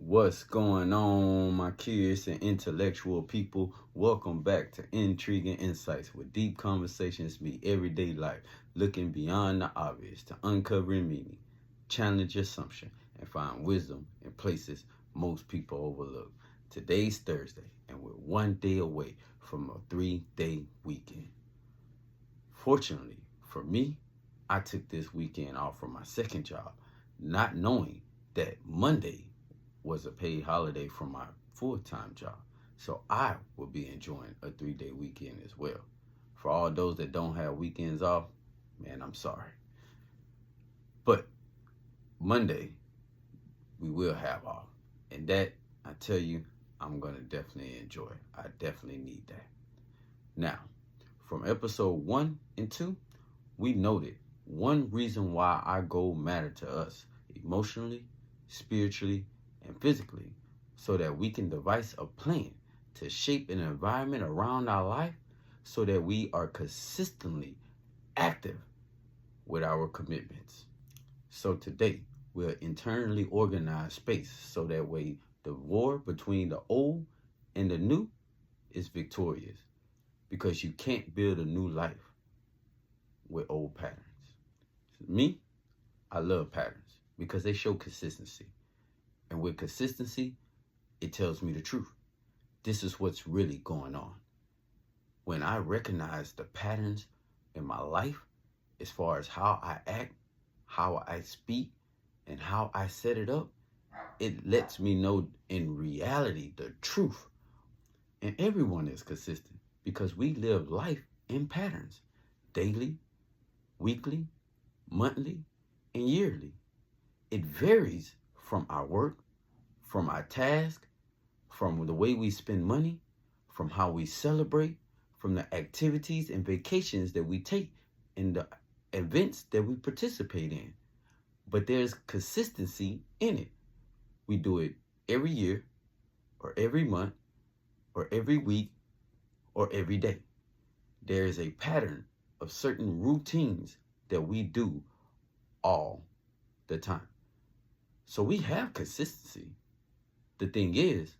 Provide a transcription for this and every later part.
What's going on, my curious and intellectual people? Welcome back to Intriguing Insights, where deep conversations meet everyday life, looking beyond the obvious to uncovering meaning, challenge assumption, and find wisdom in places most people overlook. Today's Thursday, and we're one day away from a 3-day weekend. Fortunately for me, I took this weekend off from my second job, not knowing that Monday was a paid holiday from my full-time job. So I will be enjoying a 3-day weekend as well. For all those that don't have weekends off, man, I'm sorry. But Monday, we will have off. And that, I tell you, I'm going to definitely enjoy. I definitely need that. Now, from episode 1 and 2, we noted one reason why our goal mattered to us emotionally, spiritually, and physically, so that we can devise a plan to shape an environment around our life so that we are consistently active with our commitments. So today, we'll internally organize space so that way the war between the old and the new is victorious, because you can't build a new life with old patterns. Me, I love patterns because they show consistency. And with consistency, it tells me the truth. This is what's really going on. When I recognize the patterns in my life, as far as how I act, how I speak, and how I set it up, it lets me know in reality the truth. And everyone is consistent because we live life in patterns, daily, weekly, monthly, and yearly. It varies from our work, from our task, from the way we spend money, from how we celebrate, from the activities and vacations that we take, and the events that we participate in. But there's consistency in it. We do it every year, or every month, or every week, or every day. There is a pattern of certain routines that we do all the time. So we have consistency. The thing is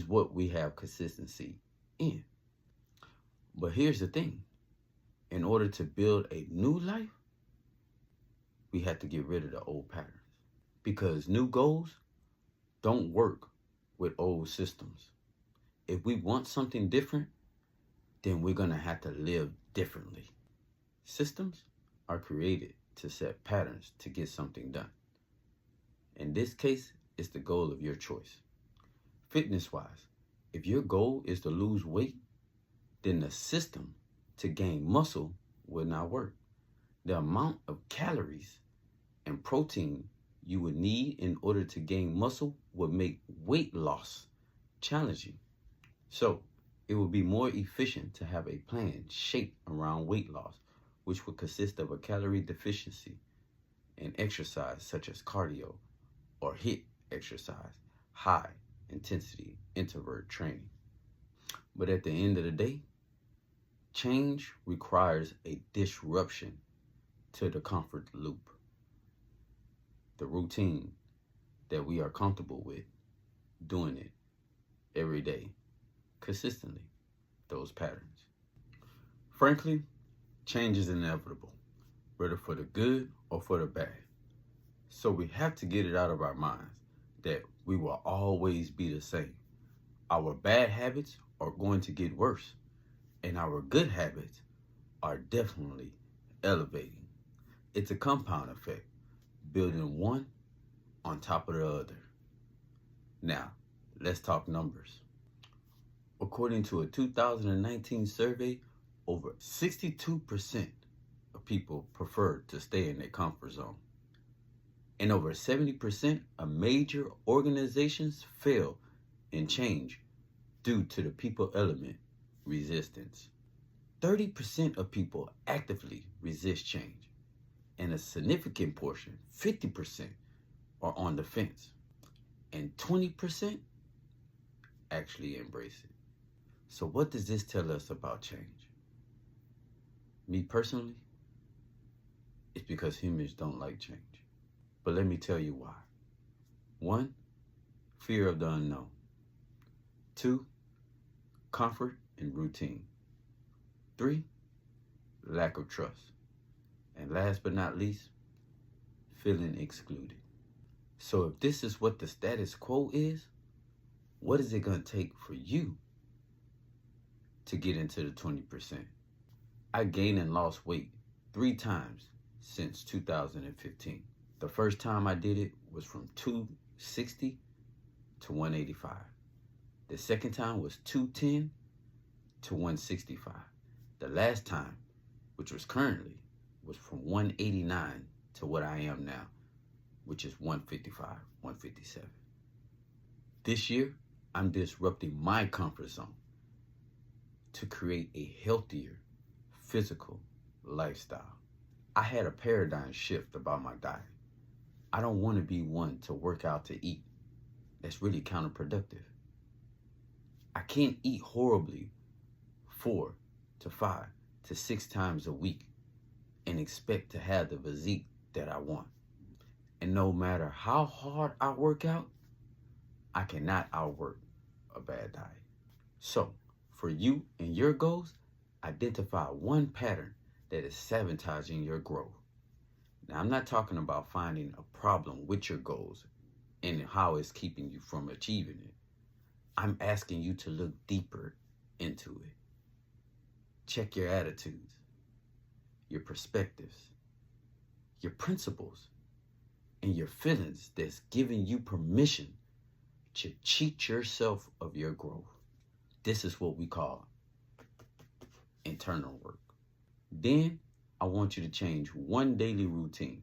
what we have consistency in. But here's the thing. In order to build a new life, we have to get rid of the old patterns. Because new goals don't work with old systems. If we want something different, then we're going to have to live differently. Systems are created to set patterns to get something done. In this case, it's the goal of your choice. Fitness-wise, if your goal is to lose weight, then the system to gain muscle will not work. The amount of calories and protein you would need in order to gain muscle would make weight loss challenging. So, it would be more efficient to have a plan shaped around weight loss, which would consist of a calorie deficiency and exercise such as cardio or HIIT exercise, high intensity introvert training. But at the end of the day, change requires a disruption to the comfort loop, the routine that we are comfortable with, doing it every day, consistently, those patterns. Frankly, change is inevitable, whether for the good or for the bad. So we have to get it out of our minds that we will always be the same. Our bad habits are going to get worse, and our good habits are definitely elevating. It's a compound effect, building one on top of the other. Now, let's talk numbers. According to a 2019 survey, over 62% of people prefer to stay in their comfort zone. And over 70% of major organizations fail in change due to the people element resistance. 30% of people actively resist change, and a significant portion, 50%, are on the fence, and 20% actually embrace it. So what does this tell us about change? Me personally, it's because humans don't like change. But let me tell you why. One, fear of the unknown. 2, comfort and routine. 3, lack of trust. And last but not least, feeling excluded. So if this is what the status quo is, what is it going to take for you to get into the 20%? I gained and lost weight 3 times since 2015. The first time I did it was from 260 to 185. The second time was 210 to 165. The last time, which was currently, was from 189 to what I am now, which is 155, 157. This year, I'm disrupting my comfort zone to create a healthier physical lifestyle. I had a paradigm shift about my diet. I don't want to be one to work out to eat. That's really counterproductive. I can't eat horribly 4 to 5 to 6 times a week and expect to have the physique that I want. And no matter how hard I work out, I cannot outwork a bad diet. So, for you and your goals, identify one pattern that is sabotaging your growth. Now, I'm not talking about finding a problem with your goals and how it's keeping you from achieving it. I'm asking you to look deeper into it. Check your attitudes, your perspectives, your principles, and your feelings that's giving you permission to cheat yourself of your growth. This is what we call internal work. Then I want you to change one daily routine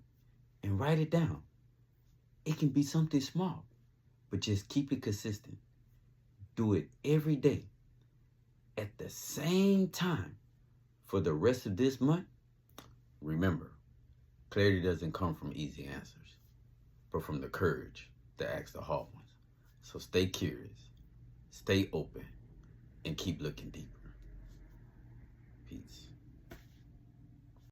and write it down. It can be something small, but just keep it consistent. Do it every day at the same time for the rest of this month. Remember, clarity doesn't come from easy answers, but from the courage to ask the hard ones. So stay curious, stay open, and keep looking deeper. Peace.